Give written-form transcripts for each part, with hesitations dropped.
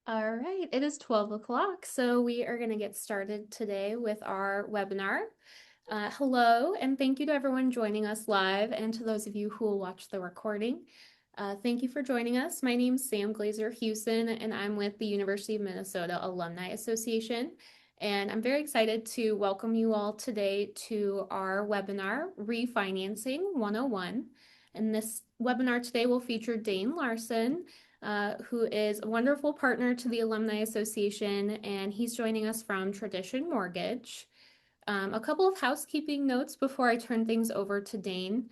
All right, it is 12 o'clock, so we are going to get started today with our webinar. Hello, and thank you to everyone joining us live and to those of you who will watch the recording. Thank you for joining us. My name is Sam Glazer Hewson, and I'm with the University of Minnesota Alumni Association. And I'm very excited to welcome you all today to our webinar, Refinancing 101. And this webinar today will feature Dane Larson, who is a wonderful partner to the Alumni Association, and he's joining us from Tradition Mortgage. A couple of housekeeping notes before I turn things over to Dane.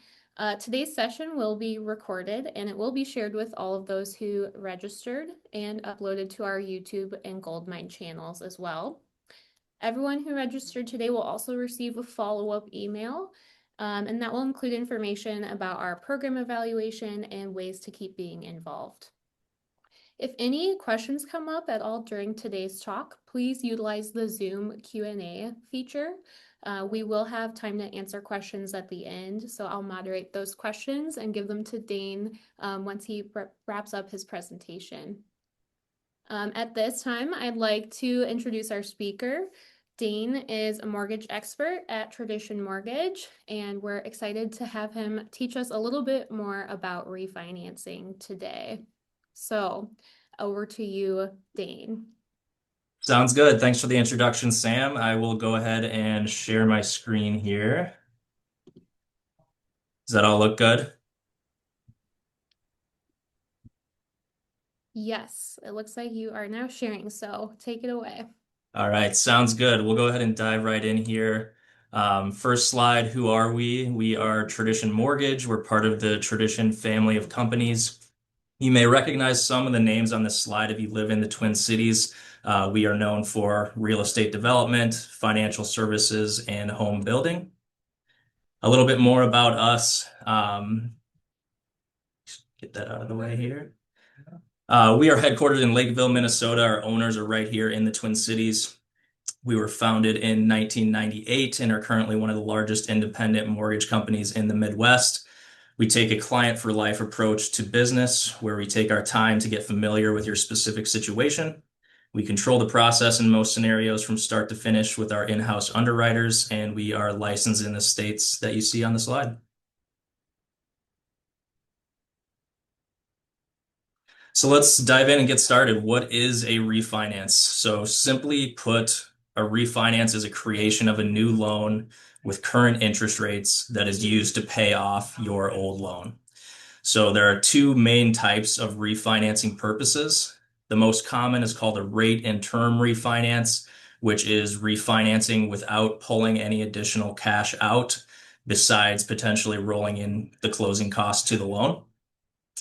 Today's session will be recorded and it will be shared with all of those who registered and uploaded to our YouTube and Goldmine channels as well. Everyone who registered today will also receive a follow-up email, and that will include information about our program evaluation and ways to keep being involved. If any questions come up at all during today's talk, please utilize the Zoom Q&A feature. We will have time to answer questions at the end, so I'll moderate those questions and give them to Dane once he wraps up his presentation. At this time, I'd like to introduce our speaker. Dane is a mortgage expert at Tradition Mortgage, and we're excited to have him teach us a little bit more about refinancing today. So over to you, Dane. Sounds good. Thanks for the introduction, Sam. I will go ahead and share my screen here. Does that all look good? Yes, it looks like you are now sharing, so take it away. All right, sounds good. We'll go ahead and dive right in here. First slide, who are we? We are Tradition Mortgage. We're part of the Tradition family of companies. You may recognize some of the names on this slide if you live in the Twin Cities. We are known for real estate development, financial services, and home building. A little bit more about us. Get that out of the way here. We are headquartered in Lakeville, Minnesota. Our owners are right here in the Twin Cities. We were founded in 1998 and are currently one of the largest independent mortgage companies in the Midwest. We take a client for life approach to business where we take our time to get familiar with your specific situation. We control the process in most scenarios from start to finish with our in-house underwriters, and we are licensed in the states that you see on the slide. So let's dive in and get started. What is a refinance? So simply put, a refinance is a creation of a new loan with current interest rates that is used to pay off your old loan. So there are two main types of refinancing purposes. The most common is called a rate and term refinance, which is refinancing without pulling any additional cash out, besides potentially rolling in the closing costs to the loan.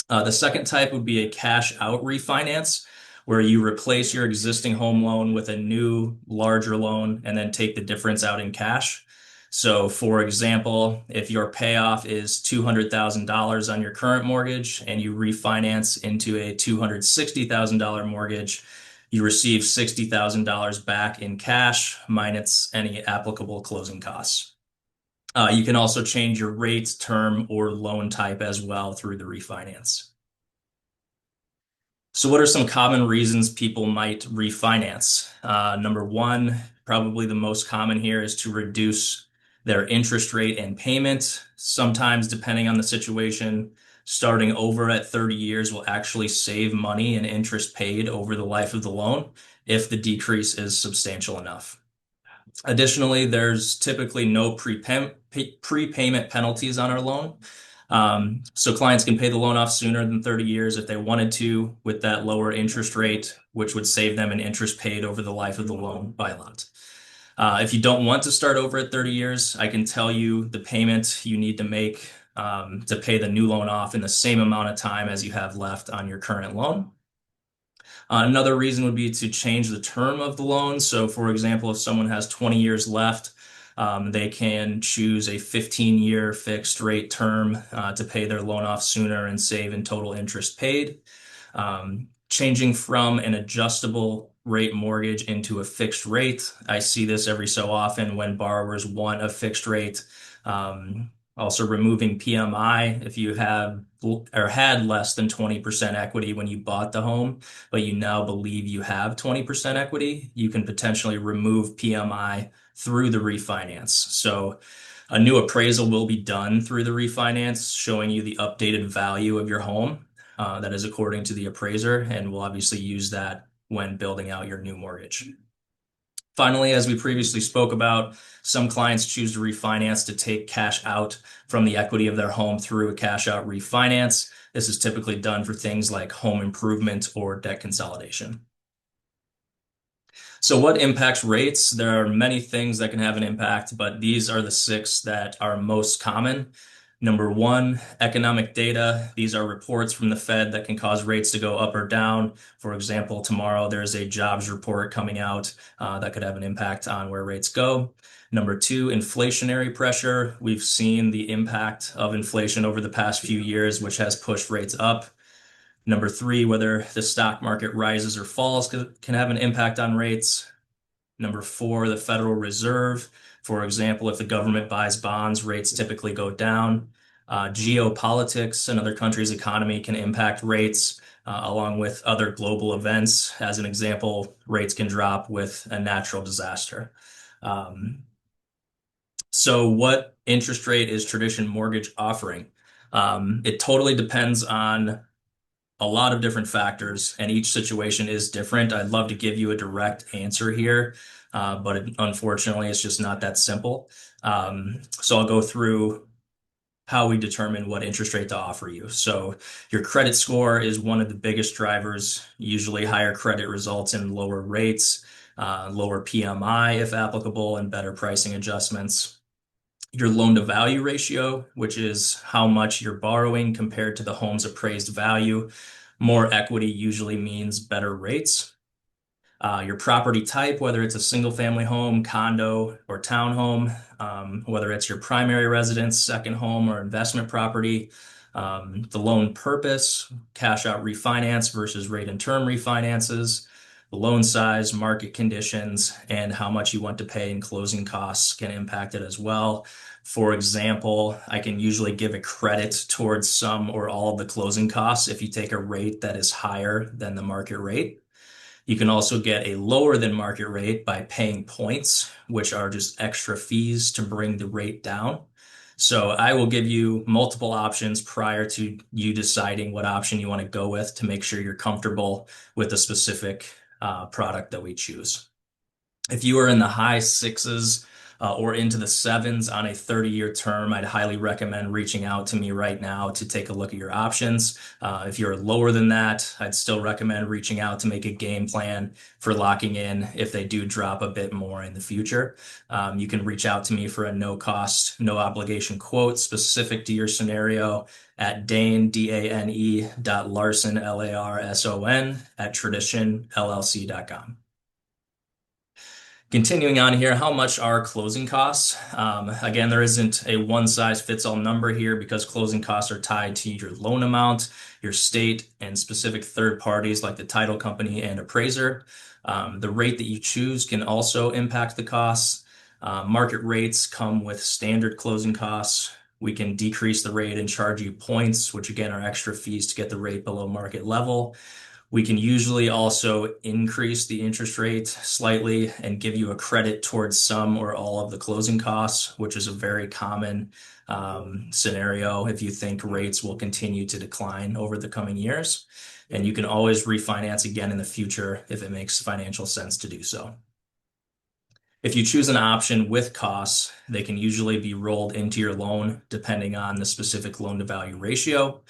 The second type would be a cash out refinance, where you replace your existing home loan with a new, larger loan and then take the difference out in cash. So, for example, if your payoff is $200,000 on your current mortgage and you refinance into a $260,000 mortgage, you receive $60,000 back in cash minus any applicable closing costs. You can also change your rate, term, or loan type as well through the refinance. So what are some common reasons people might refinance? Number one, probably the most common here is to reduce their interest rate and payment. Sometimes, depending on the situation, starting over at 30 years will actually save money and interest paid over the life of the loan if the decrease is substantial enough. Additionally, there's typically no prepayment penalties on our loan. So clients can pay the loan off sooner than 30 years if they wanted to with that lower interest rate, which would save them an interest paid over the life of the loan by a lot. If you don't want to start over at 30 years, I can tell you the payment you need to make to pay the new loan off in the same amount of time as you have left on your current loan. Another reason would be to change the term of the loan. So, for example, if someone has 20 years left, they can choose a 15-year fixed rate term to pay their loan off sooner and save in total interest paid. Changing from an adjustable rate mortgage into a fixed rate. I see this every so often when borrowers want a fixed rate Also removing PMI if you have or had less than 20% equity when you bought the home, but you now believe you have 20% equity, you can potentially remove PMI through the refinance. So a new appraisal will be done through the refinance, showing you the updated value of your home. That is according to the appraiser, and we'll obviously use that when building out your new mortgage. Finally, as we previously spoke about, some clients choose to refinance to take cash out from the equity of their home through a cash out refinance. This is typically done for things like home improvement or debt consolidation. So what impacts rates? There are many things that can have an impact, but these are the six that are most common. Number one, economic data. These are reports from the Fed that can cause rates to go up or down. For example, tomorrow there's a jobs report coming out that could have an impact on where rates go. Number two, inflationary pressure. We've seen the impact of inflation over the past few years, which has pushed rates up. Number three, whether the stock market rises or falls can have an impact on rates. Number four, the Federal Reserve. For example, if the government buys bonds, rates typically go down. Geopolitics, another country's economy can impact rates, along with other global events. As an example, rates can drop with a natural disaster. Um, so what interest rate is Tradition Mortgage offering? It totally depends on a lot of different factors, and each situation is different. I'd love to give you a direct answer here, but unfortunately, it's just not that simple. So I'll go through how we determine what interest rate to offer you. So your credit score is one of the biggest drivers. Usually, higher credit results in lower rates, lower PMI if applicable, and better pricing adjustments. Your loan to value ratio, which is how much you're borrowing compared to the home's appraised value. More equity usually means better rates. Your property type, whether it's a single family home, condo, or townhome, whether it's your primary residence, second home, or investment property. The loan purpose, cash out refinance versus rate and term refinances. The loan size, market conditions, and how much you want to pay in closing costs can impact it as well. For example, I can usually give a credit towards some or all of the closing costs if you take a rate that is higher than the market rate. You can also get a lower than market rate by paying points, which are just extra fees to bring the rate down. So I will give you multiple options prior to you deciding what option you want to go with to make sure you're comfortable with the specific product that we choose. If you are in the high sixes or into the sevens on a 30-year term, I'd highly recommend reaching out to me right now to take a look at your options. If you're lower than that, I'd still recommend reaching out to make a game plan for locking in if they do drop a bit more in the future. You can reach out to me for a no cost, no obligation quote specific to your scenario at Dane, D-A-N-E dot Larson, Larson at traditionllc.com. Continuing on here, how much are closing costs? Again, there isn't a one size fits all number here because closing costs are tied to your loan amount, your state, and specific third parties like the title company and appraiser. The rate that you choose can also impact the costs. Market rates come with standard closing costs. We can decrease the rate and charge you points, which again are extra fees to get the rate below market level. We can usually also increase the interest rate slightly and give you a credit towards some or all of the closing costs, which is a very common scenario if you think rates will continue to decline over the coming years. And you can always refinance again in the future if it makes financial sense to do so. If you choose an option with costs, they can usually be rolled into your loan depending on the specific loan to value ratio.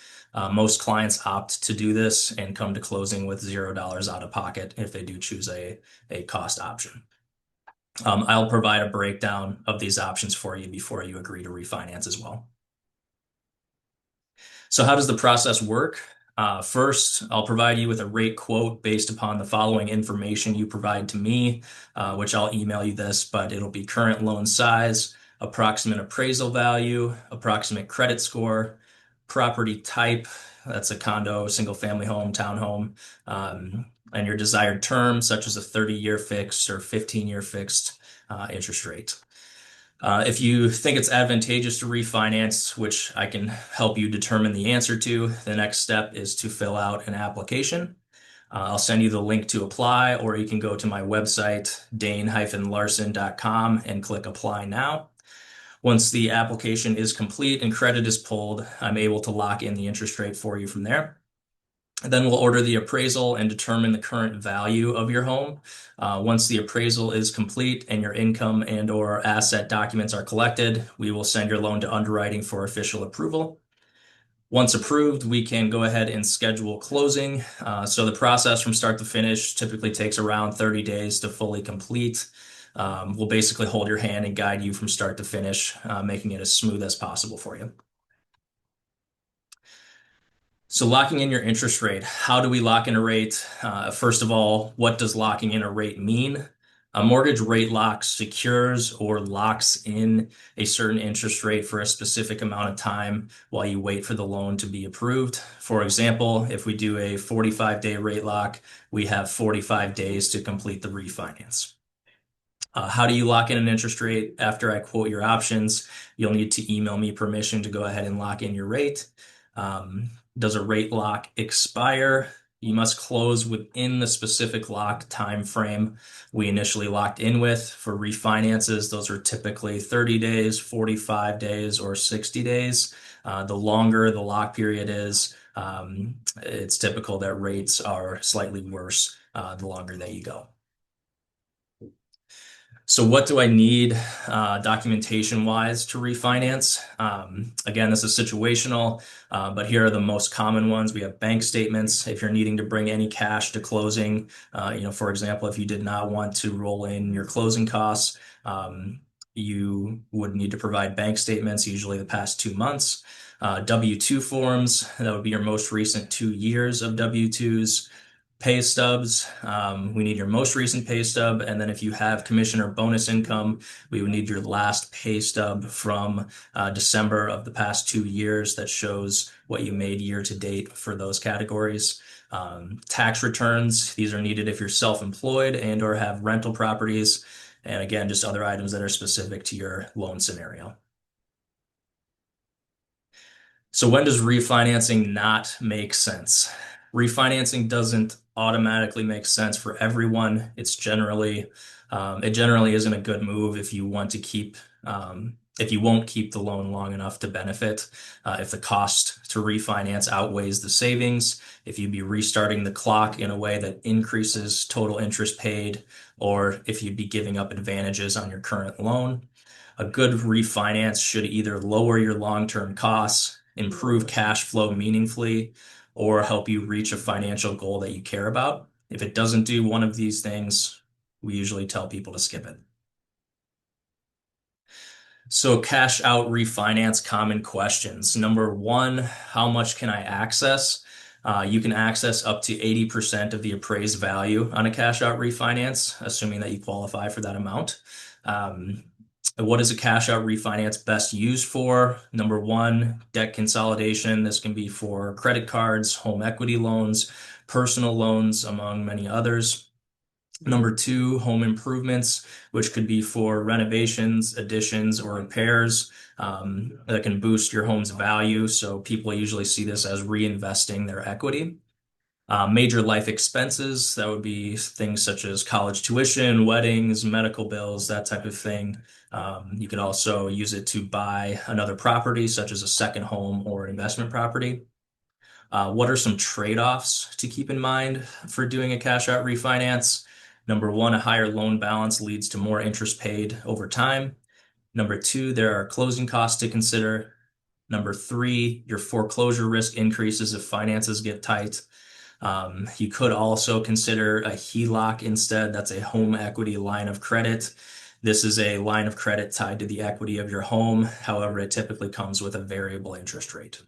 Most clients opt to do this and come to closing with $0 out of pocket if they do choose a cost option. I'll provide a breakdown of these options for you before you agree to refinance as well. So how does the process work? First, I'll provide you with a rate quote based upon the following information you provide to me, which I'll email you this, but it'll be current loan size, approximate appraisal value, approximate credit score, property type, that's a condo, single family home, townhome, and your desired term, such as a 30-year fixed or 15-year fixed interest rate. If you think it's advantageous to refinance, which I can help you determine the answer to, the next step is to fill out an application. I'll send you the link to apply, or you can go to my website, dane-larson.com, and click apply now. Once the application is complete and credit is pulled, I'm able to lock in the interest rate for you from there. Then we'll order the appraisal and determine the current value of your home. Once the appraisal is complete and your income and or asset documents are collected, we will send your loan to underwriting for official approval. Once approved, we can go ahead and schedule closing. So the process from start to finish typically takes around 30 days to fully complete. We'll basically hold your hand and guide you from start to finish, making it as smooth as possible for you. So locking in your interest rate, how do we lock in a rate? First of all, what does locking in a rate mean? A mortgage rate lock secures or locks in a certain interest rate for a specific amount of time while you wait for the loan to be approved. For example, if we do a 45-day rate lock, we have 45 days to complete the refinance. How do you lock in an interest rate? After I quote your options, you'll need to email me permission to go ahead and lock in your rate. Does a rate lock expire? You must close within the specific lock time frame we initially locked in with. For refinances, those are typically 30 days, 45 days, or 60 days. The longer the lock period is, it's typical that rates are slightly worse the longer that you go. So what do I need documentation wise to refinance? Again, this is situational, but here are the most common ones. We have bank statements. If you're needing to bring any cash to closing, for example, if you did not want to roll in your closing costs, you would need to provide bank statements, usually the past 2 months. W-2 forms, that would be your most recent 2 years of W-2s. Pay stubs, we need your most recent pay stub, and then if you have commission or bonus income, we would need your last pay stub from December of the past 2 years that shows what you made year to date for those categories. Tax returns, these are needed if you're self-employed and or have rental properties, and again, just other items that are specific to your loan scenario. So when does refinancing not make sense? Refinancing doesn't automatically make sense for everyone. It generally isn't a good move if you want to if you won't keep the loan long enough to benefit. If the cost to refinance outweighs the savings, if you'd be restarting the clock in a way that increases total interest paid, or if you'd be giving up advantages on your current loan. A good refinance should either lower your long-term costs, improve cash flow meaningfully, or help you reach a financial goal that you care about. If it doesn't do one of these things, we usually tell people to skip it. So cash out refinance common questions. Number one, how much can I access? You can access up to 80% of the appraised value on a cash out refinance, assuming that you qualify for that amount. What is a cash out refinance best used for? Number one, debt consolidation. This can be for credit cards, home equity loans, personal loans, among many others. Number two, home improvements, which could be for renovations, additions, or repairs that can boost your home's value. So people usually see this as reinvesting their equity. Major life expenses, that would be things such as college tuition, weddings, medical bills, that type of thing. You could also use it to buy another property, such as a second home or an investment property. What are some trade-offs to keep in mind for doing a cash out refinance? Number one, a higher loan balance leads to more interest paid over time. Number two, there are closing costs to consider. Number three, your foreclosure risk increases if finances get tight. You could also consider a HELOC instead. That's a home equity line of credit. This is a line of credit tied to the equity of your home. However, it typically comes with a variable interest rate.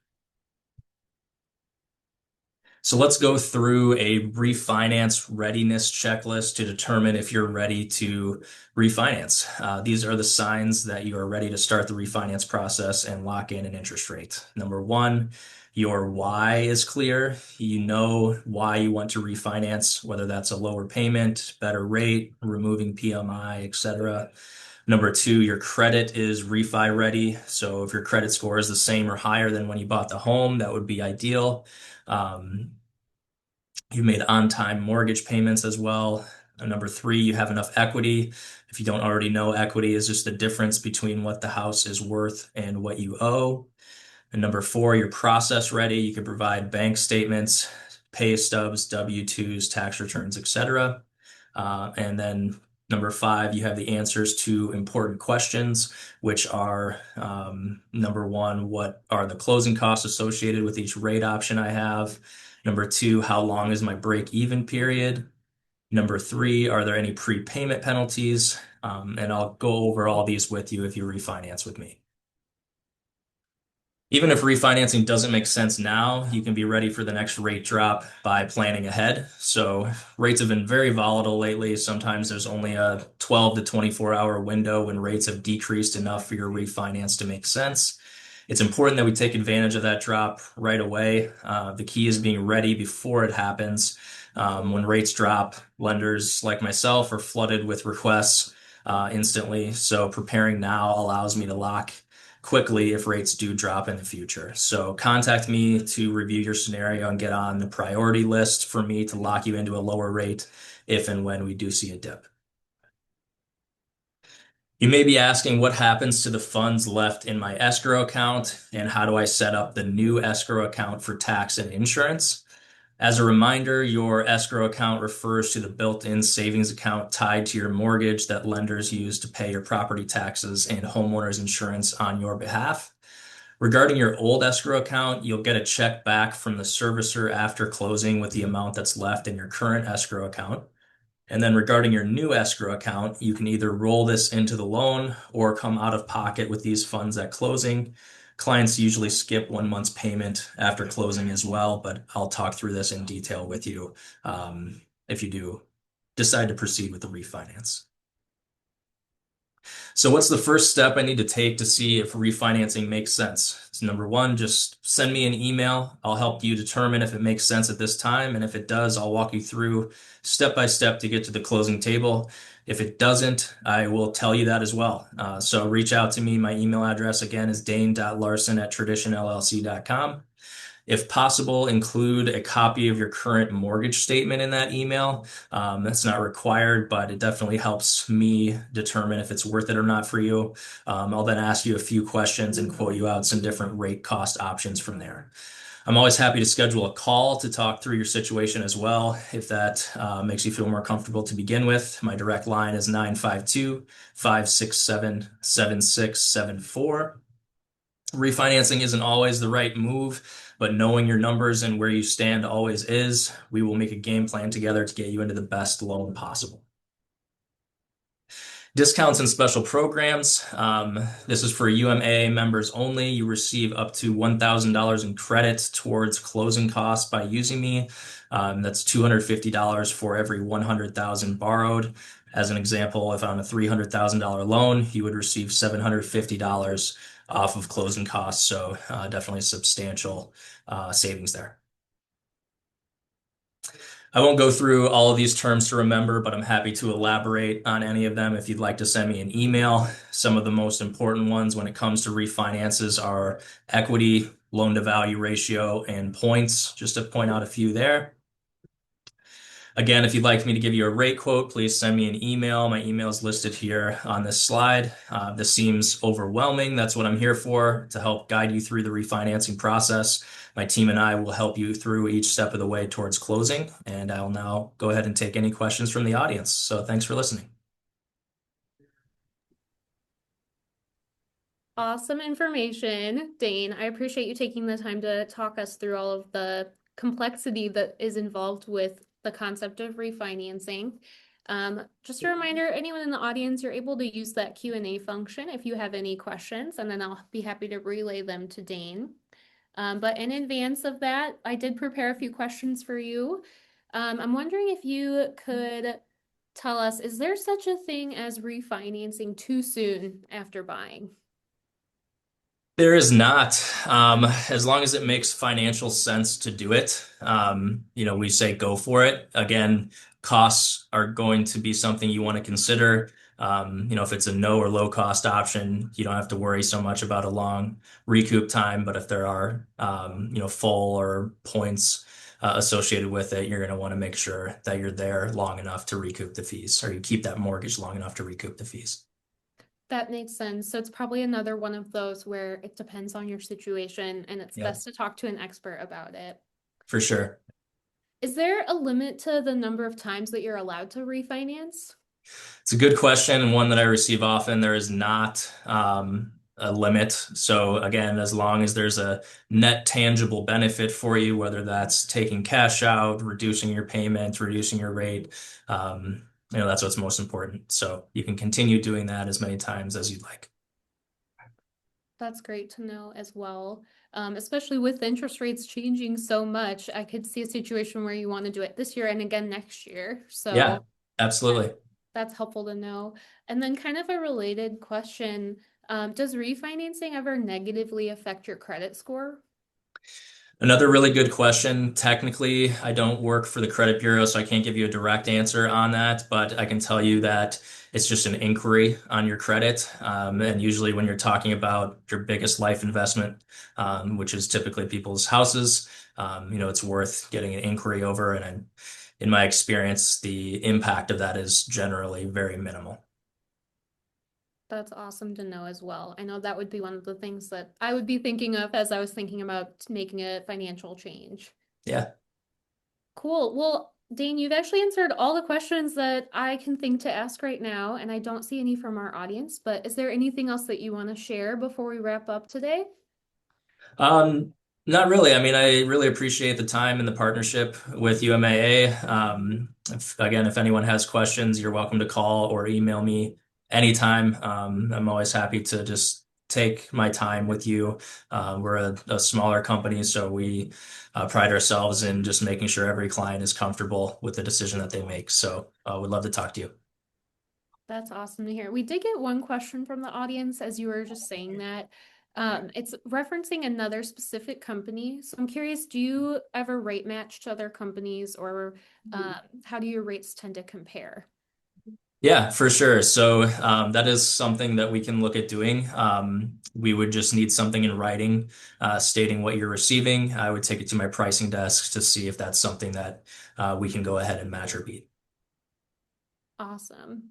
So let's go through a refinance readiness checklist to determine if you're ready to refinance. These are the signs that you are ready to start the refinance process and lock in an interest rate. Number one, your why is clear. You know why you want to refinance, whether that's a lower payment, better rate, removing PMI, etc. Number two, your credit is refi ready. So if your credit score is the same or higher than when you bought the home, that would be ideal. Um, You've made on-time mortgage payments as well. Number three, you have enough equity. If you don't already know, equity is just the difference between what the house is worth and what you owe. And number four, you're process ready. You can provide bank statements, pay stubs, W-2s, tax returns, etc. And then number five, you have the answers to important questions, which are number one, what are the closing costs associated with each rate option I have? Number two, how long is my break even period? Number three, are there any prepayment penalties? And I'll go over all these with you if you refinance with me. Even if refinancing doesn't make sense now, you can be ready for the next rate drop by planning ahead. So rates have been very volatile lately. Sometimes there's only a 12 to 24-hour window when rates have decreased enough for your refinance to make sense. It's important that we take advantage of that drop right away. The key is being ready before it happens. When rates drop, lenders like myself are flooded with requests instantly. So preparing now allows me to lock quickly if rates do drop in the future. So contact me to review your scenario and get on the priority list for me to lock you into a lower rate if and when we do see a dip. You may be asking what happens to the funds left in my escrow account and how do I set up the new escrow account for tax and insurance? As a reminder, your escrow account refers to the built-in savings account tied to your mortgage that lenders use to pay your property taxes and homeowners insurance on your behalf. Regarding your old escrow account, you'll get a check back from the servicer after closing with the amount that's left in your current escrow account. And then regarding your new escrow account, you can either roll this into the loan or come out of pocket with these funds at closing. Clients usually skip 1 month's payment after closing as well, but I'll talk through this in detail with you if you do decide to proceed with the refinance. So what's the first step I need to take to see if refinancing makes sense? So number one, just send me an email. I'll help you determine if it makes sense at this time. And if it does, I'll walk you through step by step to get to the closing table. If it doesn't, I will tell you that as well. So reach out to me. My email address again is dane.larson@traditionllc.com. If possible, include a copy of your current mortgage statement in that email. That's not required, but it definitely helps me determine if it's worth it or not for you. I'll then ask you a few questions and quote you out some different rate cost options from there. I'm always happy to schedule a call to talk through your situation as well, if that makes you feel more comfortable to begin with. My direct line is 952-567-7674. Refinancing isn't always the right move, but knowing your numbers and where you stand always is. We will make a game plan together to get you into the best loan possible. Discounts and special programs. This is for UMA members only. You receive up to $1,000 in credit towards closing costs by using me. That's $250 for every 100,000 borrowed. As an example, if on a $300,000 loan, you would receive $750 off of closing costs. So definitely substantial savings there. I won't go through all of these terms to remember, but I'm happy to elaborate on any of them if you'd like to send me an email. Some of the most important ones when it comes to refinances are equity, loan to value ratio, and points, just to point out a few there. Again, if you'd like me to give you a rate quote, please send me an email. My email is listed here on this slide. This seems overwhelming. That's what I'm here for, to help guide you through the refinancing process. My team and I will help you through each step of the way towards closing, and I'll now go ahead and take any questions from the audience. So thanks for listening. Awesome information, Dane. I appreciate you taking the time to talk us through all of the complexity that is involved with the concept of refinancing. Just a reminder, anyone in the audience, you're able to use that Q&A function if you have any questions, and then I'll be happy to relay them to Dane. But in advance of that, I did prepare a few questions for you. I'm wondering if you could tell us, is there such a thing as refinancing too soon after buying? There is not, as long as it makes financial sense to do it. We say go for it. Again, costs are going to be something you want to consider. If it's a no or low cost option, you don't have to worry so much about a long recoup time. But if there are, full or points associated with it, you're going to want to make sure that you're there long enough to recoup the fees, or you keep that mortgage long enough to recoup the fees. That makes sense. So it's probably another one of those where it depends on your situation and it's Yep, best to talk to an expert about it. for sure. Is there a limit to the number of times that you're allowed to refinance? It's a good question and one that I receive often. There is not a limit. So again, as long as there's a net tangible benefit for you, whether that's taking cash out, reducing your payment, reducing your rate, that's what's most important. So you can continue doing that as many times as you'd like. That's great to know as well. Especially with interest rates changing so much, I could see a situation where you want to do it this year and again next year. Yeah, So absolutely. that's helpful to know. And then kind of a related question, does refinancing ever negatively affect your credit score? Another really good question. Technically, I don't work for the credit bureau, so I can't give you a direct answer on that, but I can tell you that it's just an inquiry on your credit. And usually, when you're talking about your biggest life investment, which is typically people's houses, it's worth getting an inquiry over. And in my experience, the impact of that is generally very minimal. That's awesome to know as well. I know that would be one of the things that I would be thinking of as I was thinking about making a financial change. Yeah. Cool. Well, Dane, you've actually answered all the questions that I can think to ask right now, and I don't see any from our audience, but is there anything else that you want to share before we wrap up today? Um, Not really. I mean, I really appreciate the time and the partnership with UMAA. If anyone has questions, you're welcome to call or email me anytime. I'm always happy to just take my time with you. We're a smaller company, so we pride ourselves in just making sure every client is comfortable with the decision that they make. So, we'd love to talk to you. That's awesome to hear. We did get one question from the audience as you were just saying that. It's referencing another specific company. So I'm curious, do you ever rate match to other companies or how do your rates tend to compare? Yeah, for sure. So that is something that we can look at doing. We would just need something in writing stating what you're receiving. I would take it to my pricing desk to see if that's something that we can go ahead and match or beat. Awesome.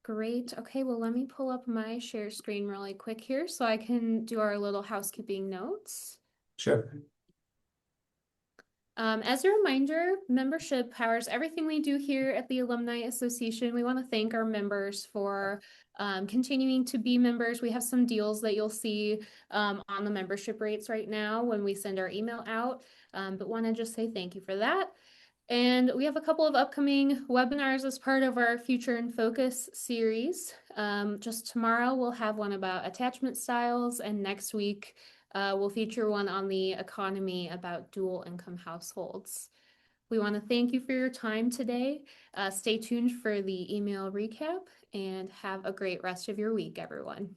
Great. Okay, well, let me pull up my share screen really quick here so I can do our little housekeeping notes. Sure. As a reminder, membership powers everything we do here at the Alumni Association. We want to thank our members for continuing to be members. We have some deals that you'll see on the membership rates right now when we send our email out, but want to just say thank you for that. And we have a couple of upcoming webinars as part of our Future in Focus series. Just tomorrow, we'll have one about attachment styles, and next week, we'll feature one on the economy about dual income households. We want to thank you for your time today. Stay tuned for the email recap and have a great rest of your week, everyone.